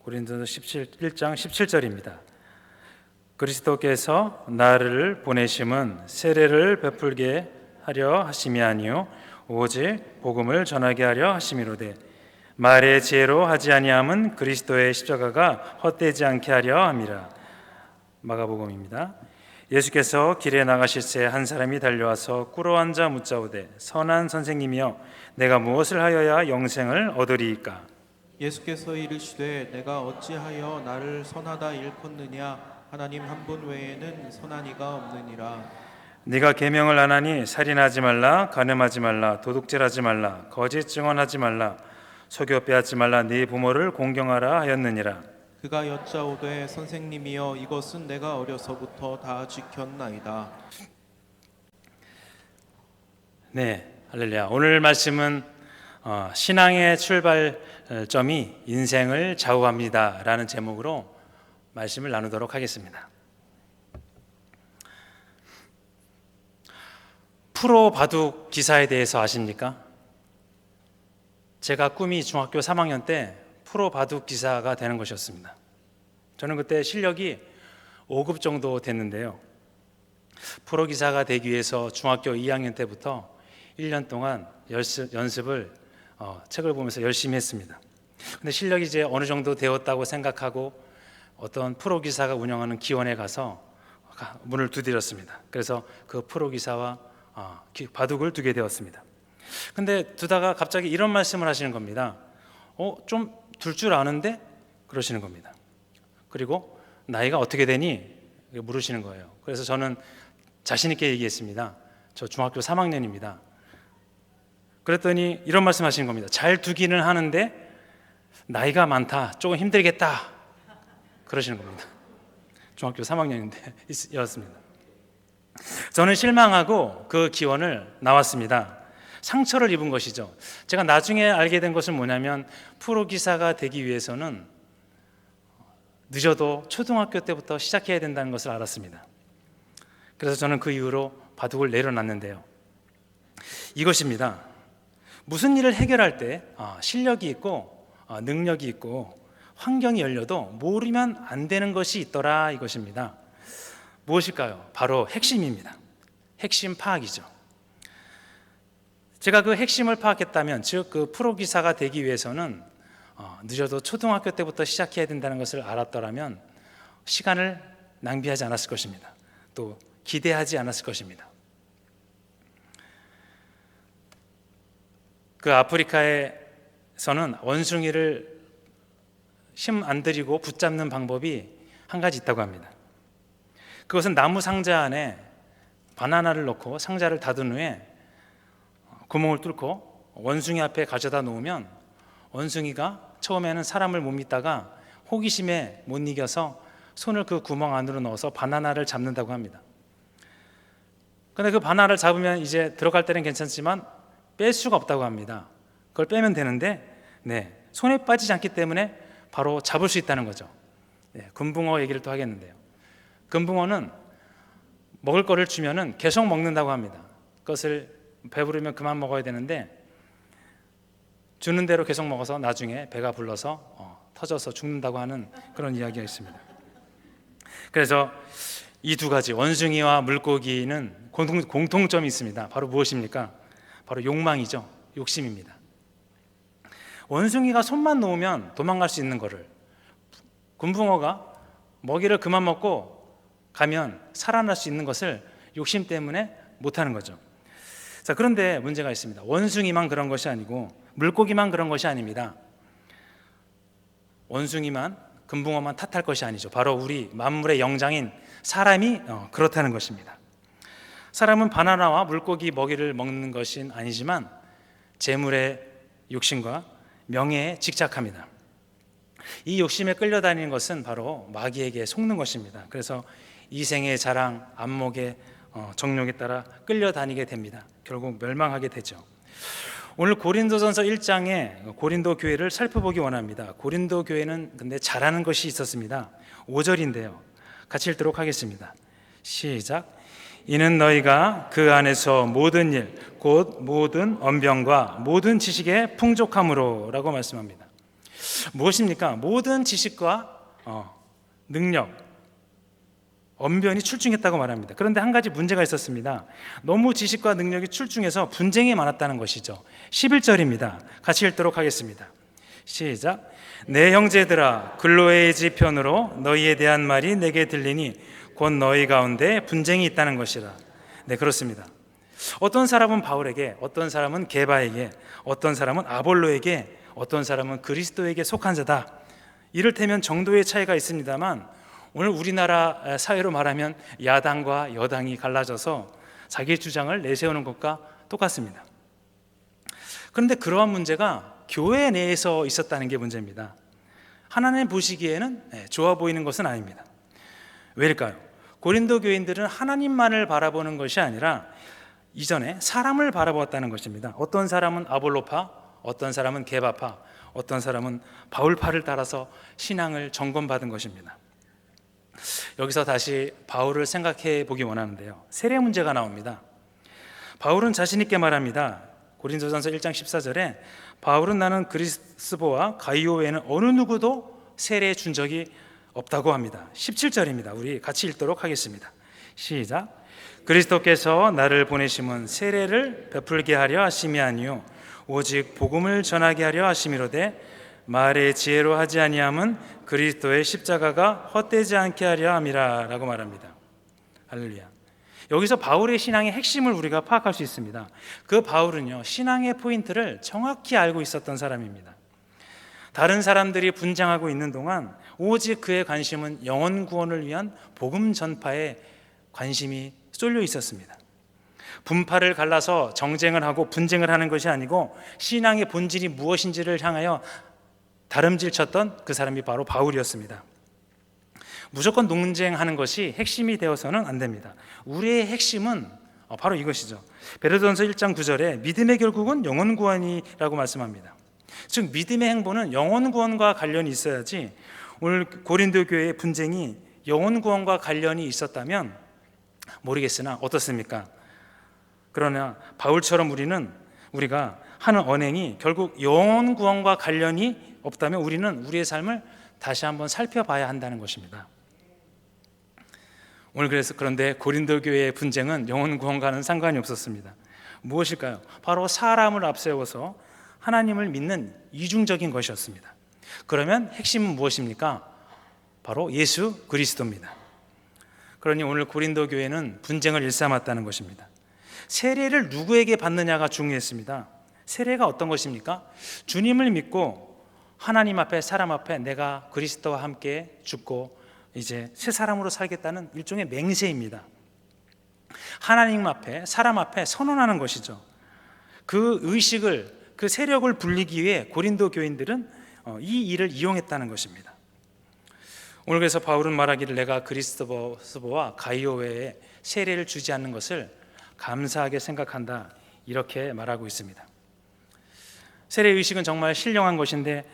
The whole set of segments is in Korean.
고린도서 1장 17절입니다. 그리스도께서 나를 보내심은 세례를 베풀게 하려 하심이 아니요 오직 복음을 전하게 하려 하심이로되 말의 지혜로 하지 아니함은 그리스도의 십자가가 헛되지 않게 하려 함이라. 마가복음입니다. 예수께서 길에 나가실새 한 사람이 달려와서 꿇어앉아 묻자오되 선한 선생님이여 내가 무엇을 하여야 영생을 얻으리이까? 예수께서 이르시되 내가 어찌하여 나를 선하다 일컫느냐? 하나님 한 분 외에는 선한 이가 없느니라. 네가 계명을 안 하니 살인하지 말라, 간음하지 말라, 도둑질하지 말라, 거짓 증언하지 말라, 속여 빼앗지 말라, 네 부모를 공경하라 하였느니라. 그가 여짜오되 선생님이여 이것은 내가 어려서부터 다 지켰나이다. 네, 할렐루야. 오늘 말씀은 신앙의 출발점이 인생을 좌우합니다 라는 제목으로 말씀을 나누도록 하겠습니다. 프로 바둑 기사에 대해서 아십니까? 제가 꿈이 중학교 3학년 때 프로 바둑 기사가 되는 것이었습니다. 저는 그때 실력이 5급 정도 됐는데요. 프로 기사가 되기 위해서 중학교 2학년 때부터 1년 동안 연습을 책을 보면서 열심히 했습니다. 근데 실력이 이제 어느 정도 되었다고 생각하고 어떤 프로 기사가 운영하는 기원에 가서 문을 두드렸습니다. 그래서 그 프로 기사와 바둑을 두게 되었습니다. 근데 두다가 갑자기 이런 말씀을 하시는 겁니다. 좀 둘 줄 아는데? 그러시는 겁니다. 그리고 나이가 어떻게 되니? 물으시는 거예요. 그래서 저는 자신 있게 얘기했습니다. 저 중학교 3학년입니다. 그랬더니 이런 말씀 하시는 겁니다. 잘 두기는 하는데 나이가 많다, 조금 힘들겠다, 그러시는 겁니다. 중학교 3학년인데 였습니다. 저는 실망하고 그 기원을 나왔습니다. 상처를 입은 것이죠. 제가 나중에 알게 된 것은 뭐냐면 프로 기사가 되기 위해서는 늦어도 초등학교 때부터 시작해야 된다는 것을 알았습니다. 그래서 저는 그 이후로 바둑을 내려놨는데요. 이것입니다. 무슨 일을 해결할 때 실력이 있고 능력이 있고 환경이 열려도 모르면 안 되는 것이 있더라, 이것입니다. 무엇일까요? 바로 핵심입니다. 핵심 파악이죠. 제가 그 핵심을 파악했다면, 즉 그 프로기사가 되기 위해서는 늦어도 초등학교 때부터 시작해야 된다는 것을 알았더라면 시간을 낭비하지 않았을 것입니다. 또 기대하지 않았을 것입니다. 그 아프리카에서는 원숭이를 힘 안 들이고 붙잡는 방법이 한 가지 있다고 합니다. 그것은 나무 상자 안에 바나나를 넣고 상자를 닫은 후에 구멍을 뚫고 원숭이 앞에 가져다 놓으면 원숭이가 처음에는 사람을 못 믿다가 호기심에 못 이겨서 손을 그 구멍 안으로 넣어서 바나나를 잡는다고 합니다. 그런데 그 바나나를 잡으면 이제 들어갈 때는 괜찮지만 뺄 수가 없다고 합니다. 그걸 빼면 되는데 손에 빠지지 않기 때문에 바로 잡을 수 있다는 거죠. 금붕어 얘기를 또 하겠는데요. 금붕어는 먹을 거를 주면은 계속 먹는다고 합니다. 그것을 배부르면 그만 먹어야 되는데 주는 대로 계속 먹어서 나중에 배가 불러서 터져서 죽는다고 하는 그런 이야기가 있습니다. 그래서 이 두 가지, 원숭이와 물고기는 공통점이 있습니다. 바로 무엇입니까? 바로 욕망이죠. 욕심입니다. 원숭이가 손만 놓으면 도망갈 수 있는 거를 금붕어가 먹이를 그만 먹고 가면 살아날 수 있는 것을 욕심 때문에 못하는 거죠. 자, 그런데 문제가 있습니다. 원숭이만 그런 것이 아니고 물고기만 그런 것이 아닙니다. 원숭이만, 금붕어만 탓할 것이 아니죠. 바로 우리 만물의 영장인 사람이 그렇다는 것입니다. 사람은 바나나와 물고기 먹이를 먹는 것은 아니지만 재물의 욕심과 명예에 집착합니다. 이 욕심에 끌려다니는 것은 바로 마귀에게 속는 것입니다. 그래서 이생의 자랑, 안목의 정욕에 따라 끌려다니게 됩니다. 결국 멸망하게 되죠. 오늘 고린도전서 1장에 고린도 교회를 살펴보기 원합니다. 고린도 교회는 근데 잘하는 것이 있었습니다. 5절인데요. 같이 읽도록 하겠습니다. 시작. 이는 너희가 그 안에서 모든 일, 곧 모든 언변과 모든 지식에 풍족함으로 라고 말씀합니다. 무엇입니까? 모든 지식과 능력, 언변이 출중했다고 말합니다. 그런데 한 가지 문제가 있었습니다. 너무 지식과 능력이 출중해서 분쟁이 많았다는 것이죠. 11절입니다. 같이 읽도록 하겠습니다. 시작. 내 형제들아, 글로의 지편으로 너희에 대한 말이 내게 들리니 곧 너희 가운데 분쟁이 있다는 것이라. 네, 그렇습니다. 어떤 사람은 바울에게, 어떤 사람은 게바에게, 어떤 사람은 아볼로에게, 어떤 사람은 그리스도에게 속한 자다. 이를테면 정도의 차이가 있습니다만 오늘 우리나라 사회로 말하면 야당과 여당이 갈라져서 자기 주장을 내세우는 것과 똑같습니다. 그런데 그러한 문제가 교회 내에서 있었다는 게 문제입니다. 하나님 보시기에는 좋아 보이는 것은 아닙니다. 왜일까요? 고린도 교인들은 하나님만을 바라보는 것이 아니라 이전에 사람을 바라보았다는 것입니다. 어떤 사람은 아볼로파, 어떤 사람은 게바파, 어떤 사람은 바울파를 따라서 신앙을 점검받은 것입니다. 여기서 다시 바울을 생각해 보기 원하는데요. 세례 문제가 나옵니다. 바울은 자신 있게 말합니다. 고린도전서 1장 14절에 바울은 나는 그리스보와 가이오 외에는 어느 누구도 세례 준 적이 없다고 합니다. 17절입니다. 우리 같이 읽도록 하겠습니다. 시작. 그리스도께서 나를 보내심은 세례를 베풀게 하려 하심이 아니요 오직 복음을 전하게 하려 하심이로되 말의 지혜로 하지 아니함은 그리스도의 십자가가 헛되지 않게 하려 함이라 라고 말합니다. 할렐루야. 여기서 바울의 신앙의 핵심을 우리가 파악할 수 있습니다. 그 바울은요, 신앙의 포인트를 정확히 알고 있었던 사람입니다. 다른 사람들이 분장하고 있는 동안 오직 그의 관심은 영혼 구원을 위한 복음 전파에 관심이 쏠려 있었습니다. 분파를 갈라서 정쟁을 하고 분쟁을 하는 것이 아니고 신앙의 본질이 무엇인지를 향하여 다름질 쳤던 그 사람이 바로 바울이었습니다. 무조건 논쟁하는 것이 핵심이 되어서는 안 됩니다. 우리의 핵심은 바로 이것이죠. 베드로전서 1장 9절에 믿음의 결국은 영혼 구원이라고 말씀합니다. 즉 믿음의 행보는 영혼 구원과 관련이 있어야지, 오늘 고린도 교회의 분쟁이 영혼 구원과 관련이 있었다면 모르겠으나 어떻습니까? 그러나 바울처럼 우리가 하는 언행이 결국 영혼 구원과 관련이 없다면 우리는 우리의 삶을 다시 한번 살펴봐야 한다는 것입니다. 오늘 그런데 고린도 교회의 분쟁은 영혼 구원과는 상관이 없었습니다. 무엇일까요? 바로 사람을 앞세워서 하나님을 믿는 이중적인 것이었습니다. 그러면 핵심은 무엇입니까? 바로 예수 그리스도입니다. 그러니 오늘 고린도 교회는 분쟁을 일삼았다는 것입니다. 세례를 누구에게 받느냐가 중요했습니다. 세례가 어떤 것입니까? 주님을 믿고 하나님 앞에, 사람 앞에 내가 그리스도와 함께 죽고 이제 새 사람으로 살겠다는 일종의 맹세입니다. 하나님 앞에, 사람 앞에 선언하는 것이죠. 그 의식을, 그 세력을 불리기 위해 고린도 교인들은 이 일을 이용했다는 것입니다. 오늘 그래서 바울은 말하기를 내가 그리스도와 가이오 외에 세례를 주지 않는 것을 감사하게 생각한다, 이렇게 말하고 있습니다. 세례 의식은 정말 신령한 것인데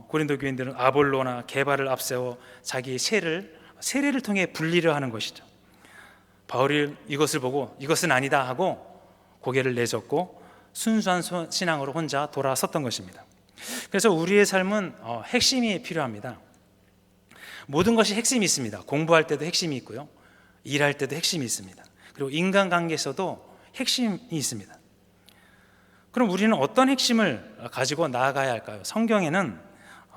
고린도 교인들은 아볼로나 게바를 앞세워 자기 세례를 통해 분리를 하는 것이죠. 바울이 이것을 보고 이것은 아니다 하고 고개를 내젓고 순수한 신앙으로 혼자 돌아섰던 것입니다. 그래서 우리의 삶은 핵심이 필요합니다. 모든 것이 핵심이 있습니다. 공부할 때도 핵심이 있고요, 일할 때도 핵심이 있습니다. 그리고 인간관계에서도 핵심이 있습니다. 그럼 우리는 어떤 핵심을 가지고 나아가야 할까요? 성경에는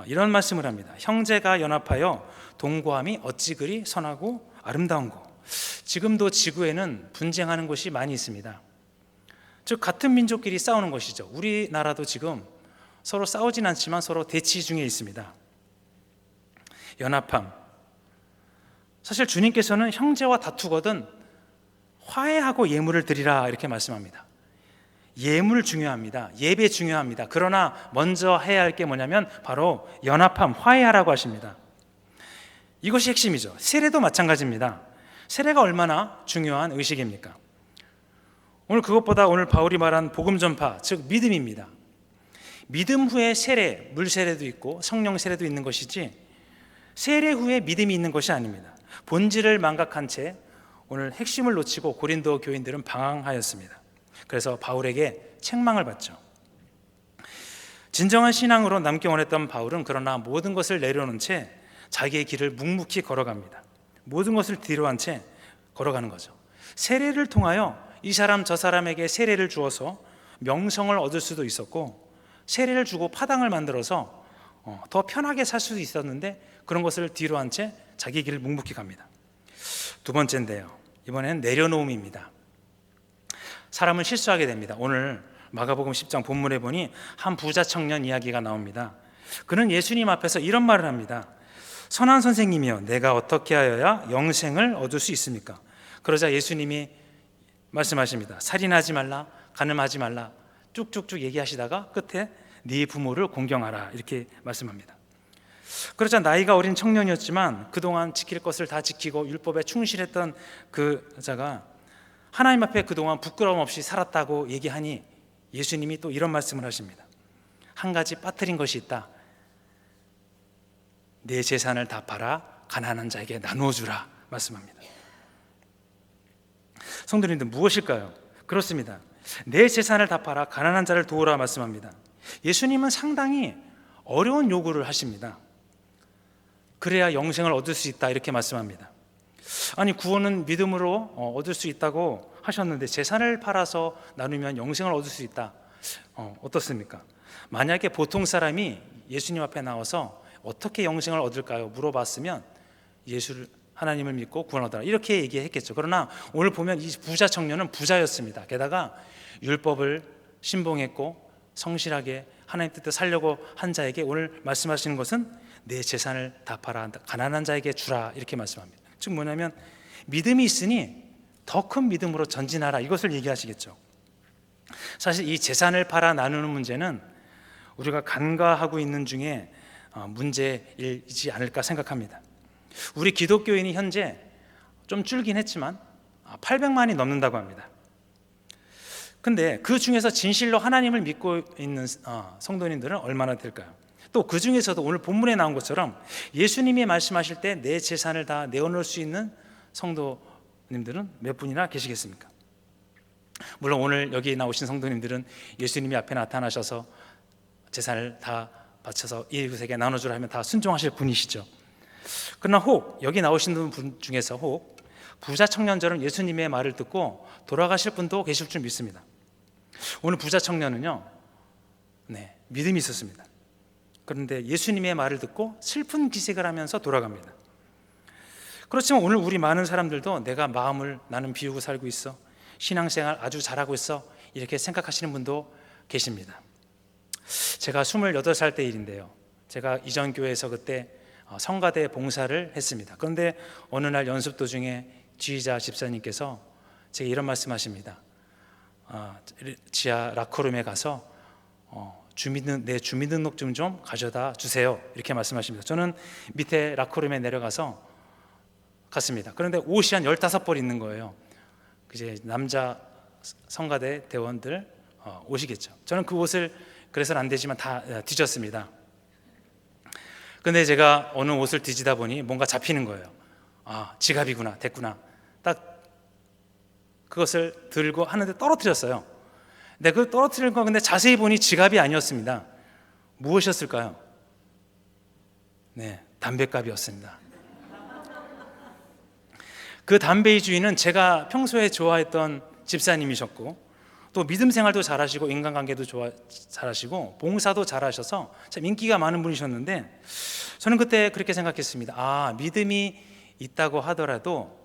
이런 말씀을 합니다. 형제가 연합하여 동거함이 어찌 그리 선하고 아름다운고. 지금도 지구에는 분쟁하는 곳이 많이 있습니다. 즉 같은 민족끼리 싸우는 것이죠. 우리나라도 지금 서로 싸우진 않지만 서로 대치 중에 있습니다. 연합함. 사실 주님께서는 형제와 다투거든 화해하고 예물을 드리라, 이렇게 말씀합니다. 예물 중요합니다. 예배 중요합니다. 그러나 먼저 해야 할 게 뭐냐면 바로 연합함, 화해하라고 하십니다. 이것이 핵심이죠. 세례도 마찬가지입니다. 세례가 얼마나 중요한 의식입니까? 오늘 그것보다 오늘 바울이 말한 복음 전파, 즉 믿음입니다. 믿음 후에 세례, 물 세례도 있고 성령 세례도 있는 것이지 세례 후에 믿음이 있는 것이 아닙니다. 본질을 망각한 채 오늘 핵심을 놓치고 고린도 교인들은 방황하였습니다. 그래서 바울에게 책망을 받죠. 진정한 신앙으로 남기 원했던 바울은 그러나 모든 것을 내려놓은 채 자기의 길을 묵묵히 걸어갑니다. 모든 것을 뒤로한 채 걸어가는 거죠. 세례를 통하여 이 사람 저 사람에게 세례를 주어서 명성을 얻을 수도 있었고, 세례를 주고 파당을 만들어서 더 편하게 살 수도 있었는데 그런 것을 뒤로한 채 자기 길을 묵묵히 갑니다. 두 번째인데요, 이번엔 내려놓음입니다. 사람은 실수하게 됩니다. 오늘 마가복음 10장 본문에 보니 한 부자 청년 이야기가 나옵니다. 그는 예수님 앞에서 이런 말을 합니다. 선한 선생님이여, 내가 어떻게 하여야 영생을 얻을 수 있습니까? 그러자 예수님이 말씀하십니다. 살인하지 말라, 간음하지 말라, 쭉쭉쭉 얘기하시다가 끝에 네 부모를 공경하라, 이렇게 말씀합니다. 그러자 나이가 어린 청년이었지만 그동안 지킬 것을 다 지키고 율법에 충실했던 그 자가 하나님 앞에 그동안 부끄러움 없이 살았다고 얘기하니 예수님이 또 이런 말씀을 하십니다. 한 가지 빠뜨린 것이 있다. 내 재산을 다 팔아 가난한 자에게 나누어 주라 말씀합니다. 성도님들, 무엇일까요? 그렇습니다. 내 재산을 다 팔아 가난한 자를 도우라 말씀합니다. 예수님은 상당히 어려운 요구를 하십니다. 그래야 영생을 얻을 수 있다, 이렇게 말씀합니다. 아니, 구원은 믿음으로 얻을 수 있다고 하셨는데 재산을 팔아서 나누면 영생을 얻을 수 있다, 어떻습니까? 만약에 보통 사람이 예수님 앞에 나와서 어떻게 영생을 얻을까요? 물어봤으면 하나님을 믿고 구원 얻어라, 이렇게 얘기했겠죠. 그러나 오늘 보면 이 부자 청년은 부자였습니다. 게다가 율법을 신봉했고 성실하게 하나님 뜻대로 살려고 한 자에게 오늘 말씀하시는 것은 내 재산을 다 팔아 가난한 자에게 주라, 이렇게 말씀합니다. 즉 뭐냐면 믿음이 있으니 더 큰 믿음으로 전진하라, 이것을 얘기하시겠죠. 사실 이 재산을 팔아 나누는 문제는 우리가 간과하고 있는 중에 문제이지 않을까 생각합니다. 우리 기독교인이 현재 좀 줄긴 했지만 800만이 넘는다고 합니다. 근데 그 중에서 진실로 하나님을 믿고 있는 성도님들은 얼마나 될까요? 또 그 중에서도 오늘 본문에 나온 것처럼 예수님이 말씀하실 때 내 재산을 다 내어놓을 수 있는 성도님들은 몇 분이나 계시겠습니까? 물론 오늘 여기 나오신 성도님들은 예수님이 앞에 나타나셔서 재산을 다 바쳐서 이웃에게 나눠주라 하면 다 순종하실 분이시죠. 그러나 혹 여기 나오신 분 중에서 혹 부자 청년처럼 예수님의 말을 듣고 돌아가실 분도 계실 줄 믿습니다. 오늘 부자 청년은요, 믿음이 있었습니다. 그런데 예수님의 말을 듣고 슬픈 기색을 하면서 돌아갑니다. 그렇지만 오늘 우리 많은 사람들도 내가 마음을 나는 비우고 살고 있어, 신앙생활 아주 잘하고 있어, 이렇게 생각하시는 분도 계십니다. 제가 28살 때 일인데요, 제가 이전 교회에서 그때 성가대 봉사를 했습니다. 그런데 어느 날 연습 도중에 지휘자 집사님께서 제게 이런 말씀하십니다. 지하 라커룸에 가서 내 주민등록증 좀 가져다 주세요, 이렇게 말씀하십니다. 저는 밑에 라커룸에 내려가서 갔습니다. 그런데 옷이 한 15벌 있는 거예요. 이제 남자 성가대 대원들 옷이겠죠. 저는 그 옷을 그래서는 안 되지만 다 뒤졌습니다. 근데 제가 어느 옷을 뒤지다 보니 뭔가 잡히는 거예요. 지갑이구나, 됐구나. 딱 그것을 들고 하는데 떨어뜨렸어요. 근데 그 떨어뜨린 거 근데 자세히 보니 지갑이 아니었습니다. 무엇이었을까요? 담배값이었습니다. 그 담배의 주인은 제가 평소에 좋아했던 집사님이셨고, 또 믿음 생활도 잘하시고 인간관계도 잘하시고 봉사도 잘하셔서 참 인기가 많은 분이셨는데, 저는 그때 그렇게 생각했습니다. 믿음이 있다고 하더라도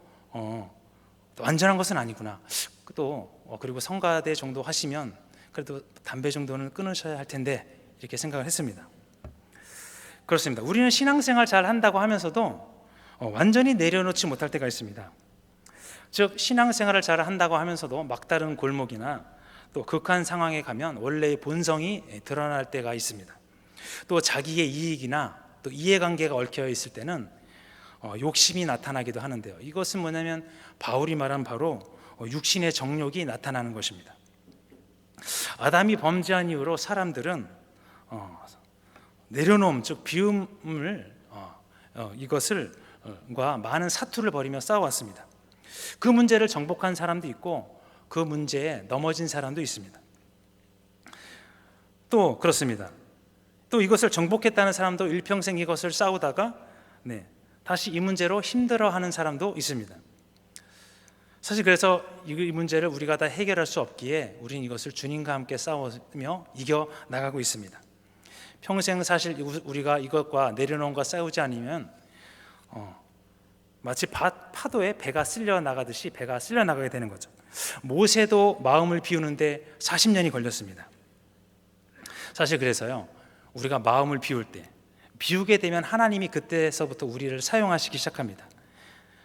완전한 것은 아니구나. 또 그리고 성가대 정도 하시면 그래도 담배 정도는 끊으셔야 할 텐데, 이렇게 생각을 했습니다. 그렇습니다. 우리는 신앙생활 잘 한다고 하면서도 완전히 내려놓지 못할 때가 있습니다. 즉 신앙생활을 잘 한다고 하면서도 막다른 골목이나 또 극한 상황에 가면 원래의 본성이 드러날 때가 있습니다. 또 자기의 이익이나 또 이해관계가 얽혀 있을 때는 욕심이 나타나기도 하는데요. 이것은 뭐냐면 바울이 말한 바로 육신의 정욕이 나타나는 것입니다. 아담이 범죄한 이후로 사람들은 내려놓음, 즉 비움을 이것을과 많은 사투를 벌이며 싸워왔습니다. 그 문제를 정복한 사람도 있고 그 문제에 넘어진 사람도 있습니다. 또 그렇습니다. 또 이것을 정복했다는 사람도 일평생 이것을 싸우다가 다시 이 문제로 힘들어하는 사람도 있습니다. 사실 그래서 이 문제를 우리가 다 해결할 수 없기에 우리는 이것을 주님과 함께 싸우며 이겨나가고 있습니다. 평생 사실 우리가 이것과 내려놓음과 싸우지 않으면 마치 파도에 배가 쓸려 나가듯이 배가 쓸려 나가게 되는 거죠. 모세도 마음을 비우는데 40년이 걸렸습니다. 사실 그래서요, 우리가 마음을 비울 때, 비우게 되면 하나님이 그때서부터 우리를 사용하시기 시작합니다.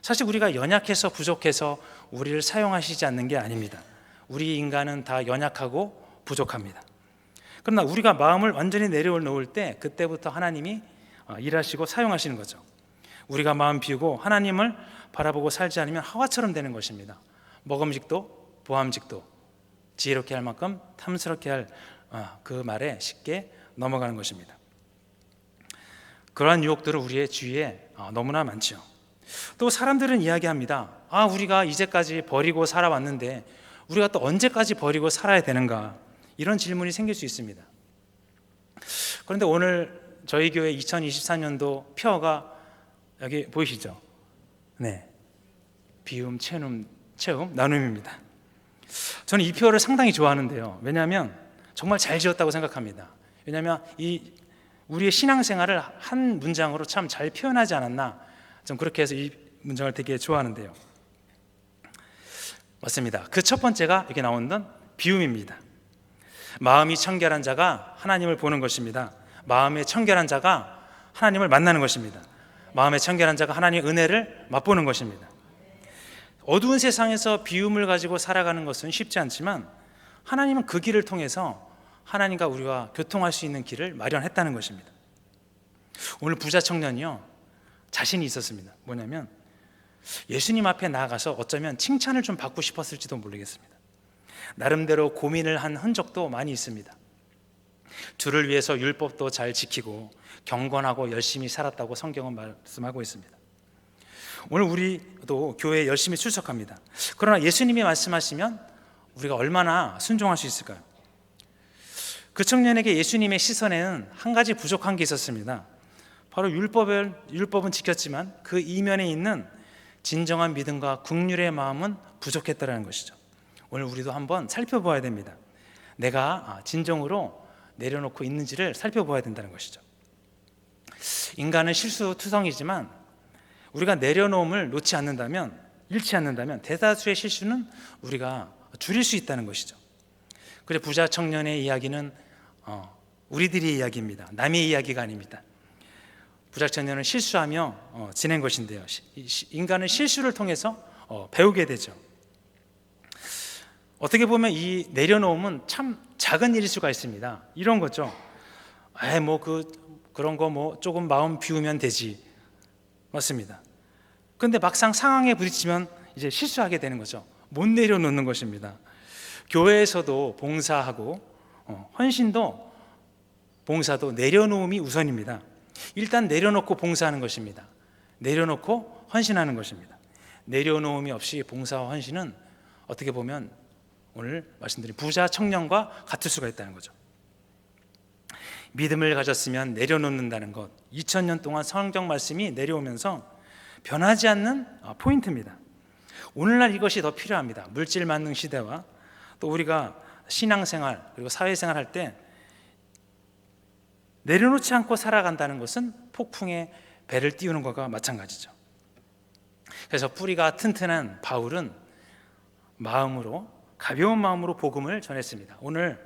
사실 우리가 연약해서 부족해서 우리를 사용하시지 않는 게 아닙니다. 우리 인간은 다 연약하고 부족합니다. 그러나 우리가 마음을 완전히 내려놓을 때 그때부터 하나님이 일하시고 사용하시는 거죠. 우리가 마음 비우고 하나님을 바라보고 살지 않으면 하와처럼 되는 것입니다. 먹음직도 보암직도 지혜롭게 할 만큼 탐스럽게 할 그 말에 쉽게 넘어가는 것입니다. 그러한 유혹들은 우리의 주위에 너무나 많죠. 또 사람들은 이야기합니다. 우리가 이제까지 버리고 살아왔는데 우리가 또 언제까지 버리고 살아야 되는가, 이런 질문이 생길 수 있습니다. 그런데 오늘 저희 교회 2024년도 표어가 여기 보이시죠? 비움, 채움, 나눔입니다. 저는 이 표어를 상당히 좋아하는데요. 왜냐하면 정말 잘 지었다고 생각합니다. 왜냐하면 우리의 신앙생활을 한 문장으로 참 잘 표현하지 않았나, 좀 그렇게 해서 이 문장을 되게 좋아하는데요. 맞습니다. 그 첫 번째가 여기 나오는 비움입니다. 마음이 청결한 자가 하나님을 보는 것입니다. 마음이 청결한 자가 하나님을 만나는 것입니다. 마음이 청결한 자가 하나님의 은혜를 맛보는 것입니다. 어두운 세상에서 비움을 가지고 살아가는 것은 쉽지 않지만 하나님은 그 길을 통해서 하나님과 우리와 교통할 수 있는 길을 마련했다는 것입니다. 오늘 부자 청년이요, 자신이 있었습니다. 뭐냐면 예수님 앞에 나아가서 어쩌면 칭찬을 좀 받고 싶었을지도 모르겠습니다. 나름대로 고민을 한 흔적도 많이 있습니다. 주를 위해서 율법도 잘 지키고 경건하고 열심히 살았다고 성경은 말씀하고 있습니다. 오늘 우리도 교회에 열심히 출석합니다. 그러나 예수님이 말씀하시면 우리가 얼마나 순종할 수 있을까요? 그 청년에게 예수님의 시선에는 한 가지 부족한 게 있었습니다. 바로 율법은 지켰지만 그 이면에 있는 진정한 믿음과 긍휼의 마음은 부족했다는 것이죠. 오늘 우리도 한번 살펴보아야 됩니다. 내가 진정으로 내려놓고 있는지를 살펴보아야 된다는 것이죠. 인간은 실수투성이지만 우리가 내려놓음을 잃지 않는다면 대다수의 실수는 우리가 줄일 수 있다는 것이죠. 그래서 부자 청년의 이야기는 우리들의 이야기입니다. 남의 이야기가 아닙니다. 부자 청년은 실수하며 지낸 것인데요. 인간은 실수를 통해서 배우게 되죠. 어떻게 보면 이 내려놓음은 참 작은 일일 수가 있습니다. 이런 거죠. 그런 거 조금 마음 비우면 되지. 맞습니다. 그런데 막상 상황에 부딪히면 이제 실수하게 되는 거죠. 못 내려놓는 것입니다. 교회에서도 봉사하고 헌신도 봉사도 내려놓음이 우선입니다. 일단 내려놓고 봉사하는 것입니다. 내려놓고 헌신하는 것입니다. 내려놓음이 없이 봉사와 헌신은 어떻게 보면 오늘 말씀드린 부자 청년과 같을 수가 있다는 거죠. 믿음을 가졌으면 내려놓는다는 것, 2000년 동안 성경 말씀이 내려오면서 변하지 않는 포인트입니다. 오늘날 이것이 더 필요합니다. 물질 만능 시대와 또 우리가 신앙생활 그리고 사회생활 할 때 내려놓지 않고 살아간다는 것은 폭풍에 배를 띄우는 것과 마찬가지죠. 그래서 뿌리가 튼튼한 바울은 가벼운 마음으로 복음을 전했습니다. 오늘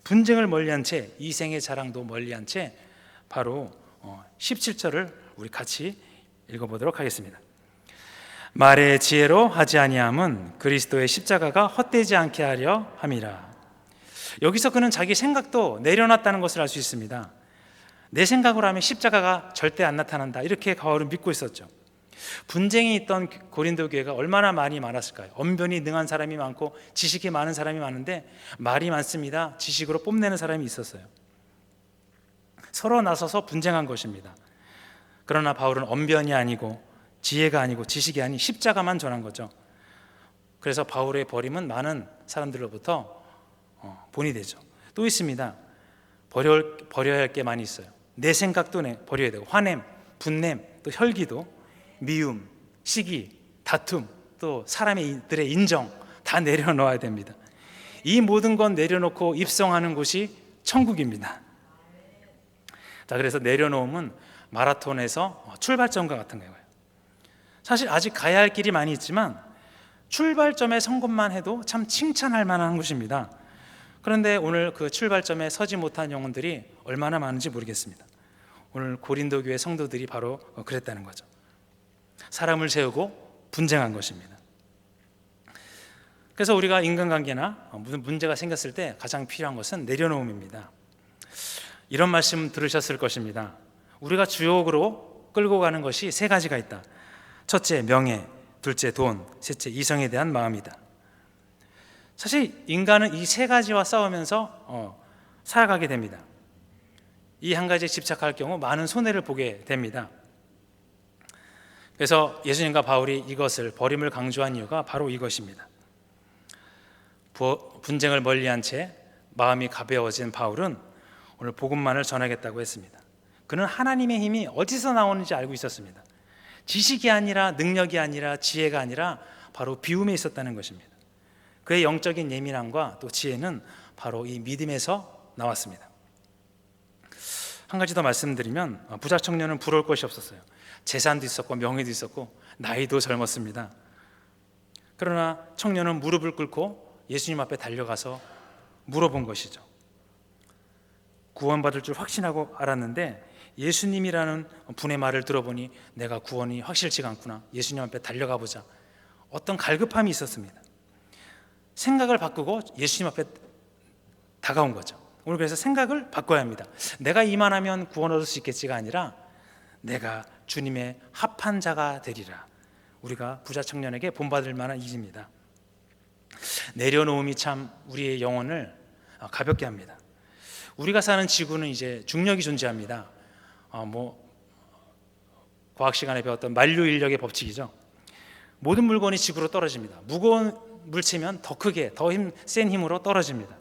분쟁을 멀리한 채 이생의 자랑도 멀리한 채 바로 17절을 우리 같이 읽어보도록 하겠습니다. 말의 지혜로 하지 아니함은 그리스도의 십자가가 헛되지 않게 하려 함이라. 여기서 그는 자기 생각도 내려놨다는 것을 알 수 있습니다. 내 생각으로 하면 십자가가 절대 안 나타난다, 이렇게 바울은 믿고 있었죠. 분쟁이 있던 고린도 교회가 얼마나 많이 많았을까요? 언변이 능한 사람이 많고 지식이 많은 사람이 많은데 말이 많습니다. 지식으로 뽐내는 사람이 있었어요. 서로 나서서 분쟁한 것입니다. 그러나 바울은 언변이 아니고 지혜가 아니고 지식이 아닌 십자가만 전한 거죠. 그래서 바울의 버림은 많은 사람들로부터 본이 되죠. 또 있습니다. 버려야 할 게 많이 있어요. 내 생각도 버려야 되고, 화냄, 분냄, 또 혈기도, 미움, 시기, 다툼, 또 사람들의 인정 다 내려놓아야 됩니다. 이 모든 건 내려놓고 입성하는 곳이 천국입니다. 자, 그래서 내려놓음은 마라톤에서 출발점과 같은 거예요. 사실 아직 가야 할 길이 많이 있지만 출발점에 선 것만 해도 참 칭찬할 만한 곳입니다. 그런데 오늘 그 출발점에 서지 못한 영혼들이 얼마나 많은지 모르겠습니다. 오늘 고린도 교회 성도들이 바로 그랬다는 거죠. 사람을 세우고 분쟁한 것입니다. 그래서 우리가 인간관계나 무슨 문제가 생겼을 때 가장 필요한 것은 내려놓음입니다. 이런 말씀 들으셨을 것입니다. 우리가 주역으로 끌고 가는 것이 세 가지가 있다. 첫째, 명예. 둘째, 돈. 셋째, 이성에 대한 마음이다. 사실 인간은 이 세 가지와 싸우면서 살아가게 됩니다. 이 한 가지에 집착할 경우 많은 손해를 보게 됩니다. 그래서 예수님과 바울이 이것을 버림을 강조한 이유가 바로 이것입니다. 분쟁을 멀리한 채 마음이 가벼워진 바울은 오늘 복음만을 전하겠다고 했습니다. 그는 하나님의 힘이 어디서 나오는지 알고 있었습니다. 지식이 아니라, 능력이 아니라, 지혜가 아니라 바로 비움에 있었다는 것입니다. 그의 영적인 예민함과 또 지혜는 바로 이 믿음에서 나왔습니다. 한 가지 더 말씀드리면, 부자 청년은 부러울 것이 없었어요. 재산도 있었고 명예도 있었고 나이도 젊었습니다. 그러나 청년은 무릎을 꿇고 예수님 앞에 달려가서 물어본 것이죠. 구원받을 줄 확신하고 알았는데 예수님이라는 분의 말을 들어보니 내가 구원이 확실치가 않구나, 예수님 앞에 달려가 보자, 어떤 갈급함이 있었습니다. 생각을 바꾸고 예수님 앞에 다가온 거죠. 오늘 그래서 생각을 바꿔야 합니다. 내가 이만하면 구원 얻을 수 있겠지가 아니라 내가 주님의 합한 자가 되리라. 우리가 부자 청년에게 본받을 만한 일입니다. 내려놓음이 참 우리의 영혼을 가볍게 합니다. 우리가 사는 지구는 이제 중력이 존재합니다. 과학 시간에 배웠던 만류 인력의 법칙이죠. 모든 물건이 지구로 떨어집니다. 무거운 물체면 더 크게, 더 센 힘으로 떨어집니다.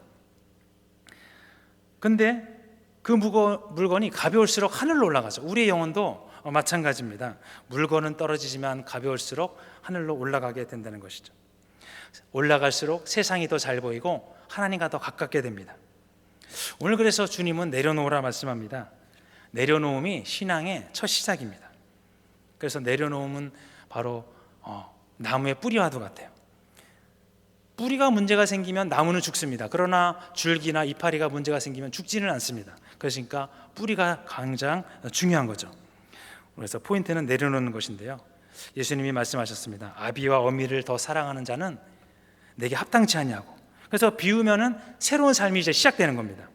근데 그 물건이 가벼울수록 하늘로 올라가죠. 우리의 영혼도 마찬가지입니다. 물건은 떨어지지만 가벼울수록 하늘로 올라가게 된다는 것이죠. 올라갈수록 세상이 더 잘 보이고 하나님과 더 가깝게 됩니다. 오늘 그래서 주님은 내려놓으라 말씀합니다. 내려놓음이 신앙의 첫 시작입니다. 그래서 내려놓음은 바로 나무의 뿌리와도 같아요. 뿌리가 문제가 생기면 나무는 죽습니다. 그러나 줄기나 이파리가 문제가 생기면 죽지는 않습니다. 그러니까 뿌리가 가장 중요한 거죠. 그래서 포인트는 내려놓는 것인데요. 예수님이 말씀하셨습니다. 아비와 어미를 더 사랑하는 자는 내게 합당치 않냐고. 그래서 비우면은 새로운 삶이 이제 시작되는 겁니다.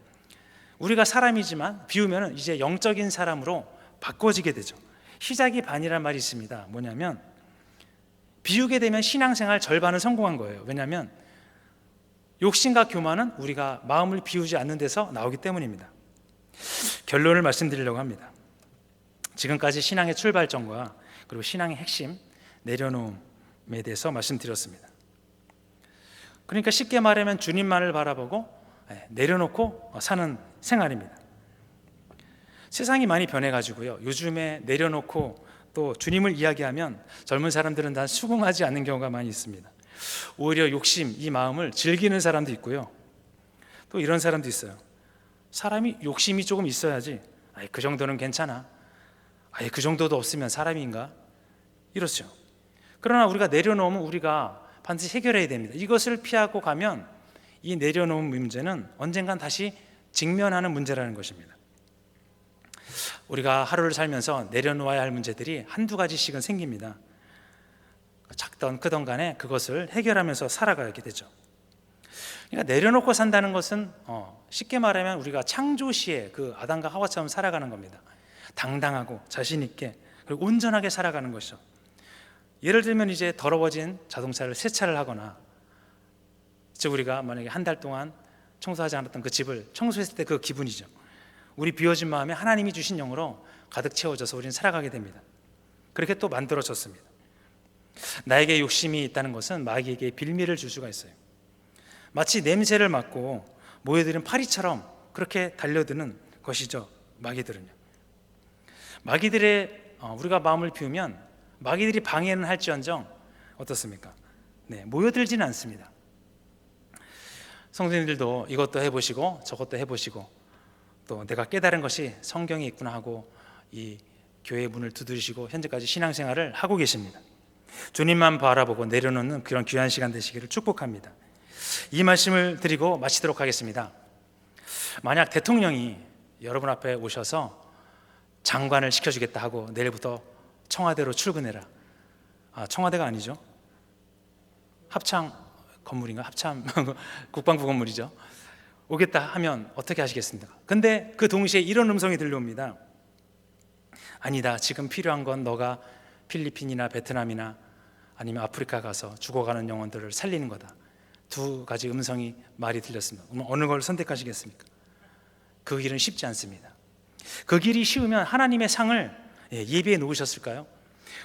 우리가 사람이지만 비우면은 이제 영적인 사람으로 바꿔지게 되죠. 시작이 반이란 말이 있습니다. 뭐냐면 비우게 되면 신앙생활 절반은 성공한 거예요. 왜냐하면 욕심과 교만은 우리가 마음을 비우지 않는 데서 나오기 때문입니다. 결론을 말씀드리려고 합니다. 지금까지 신앙의 출발점과 그리고 신앙의 핵심, 내려놓음에 대해서 말씀드렸습니다. 그러니까 쉽게 말하면 주님만을 바라보고 내려놓고 사는 생활입니다. 세상이 많이 변해가지고요. 요즘에 내려놓고 또 주님을 이야기하면 젊은 사람들은 다 수긍하지 않는 경우가 많이 있습니다. 오히려 욕심, 이 마음을 즐기는 사람도 있고요. 또 이런 사람도 있어요. 사람이 욕심이 조금 있어야지, 그 정도는 괜찮아, 그 정도도 없으면 사람인가, 이렇죠. 그러나 우리가 내려놓으면 우리가 반드시 해결해야 됩니다. 이것을 피하고 가면 이 내려놓은 문제는 언젠간 다시 직면하는 문제라는 것입니다. 우리가 하루를 살면서 내려놓아야 할 문제들이 한두 가지씩은 생깁니다. 작던 크던 간에 그것을 해결하면서 살아가게 되죠. 그러니까 내려놓고 산다는 것은 쉽게 말하면 우리가 창조시에 그 아담과 하와처럼 살아가는 겁니다. 당당하고 자신 있게 그리고 온전하게 살아가는 것이죠. 예를 들면 이제 더러워진 자동차를 세차를 하거나, 즉 우리가 만약에 한 달 동안 청소하지 않았던 그 집을 청소했을 때 그 기분이죠. 우리 비워진 마음에 하나님이 주신 영으로 가득 채워져서 우리는 살아가게 됩니다. 그렇게 또 만들어졌습니다. 나에게 욕심이 있다는 것은 마귀에게 빌미를 줄 수가 있어요. 마치 냄새를 맡고 모여드는 파리처럼 그렇게 달려드는 것이죠. 마귀들은요. 마귀들의 우리가 마음을 비우면 마귀들이 방해는 할지언정 어떻습니까? 네, 모여들지는 않습니다. 성도님들도 이것도 해보시고 저것도 해보시고 또 내가 깨달은 것이 성경에 있구나 하고 이 교회의 문을 두드리시고 현재까지 신앙생활을 하고 계십니다. 주님만 바라보고 내려놓는 그런 귀한 시간 되시기를 축복합니다. 이 말씀을 드리고 마치도록 하겠습니다. 만약 대통령이 여러분 앞에 오셔서 장관을 시켜주겠다 하고 내일부터 청와대로 출근해라. 청와대가 아니죠. 합참 건물인가? 합참 국방부 건물이죠. 오겠다 하면 어떻게 하시겠습니까? 근데 그 동시에 이런 음성이 들려옵니다. 아니다. 지금 필요한 건 너가 필리핀이나 베트남이나 아니면 아프리카 가서 죽어가는 영혼들을 살리는 거다. 두 가지 음성이 말이 들렸습니다. 어느 걸 선택하시겠습니까? 그 길은 쉽지 않습니다. 그 길이 쉬우면 하나님의 상을 예비해 놓으셨을까요?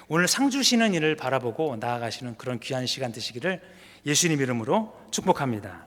오늘 상 주시는 이를 바라보고 나아가시는 그런 귀한 시간 되시기를 예수님 이름으로 축복합니다.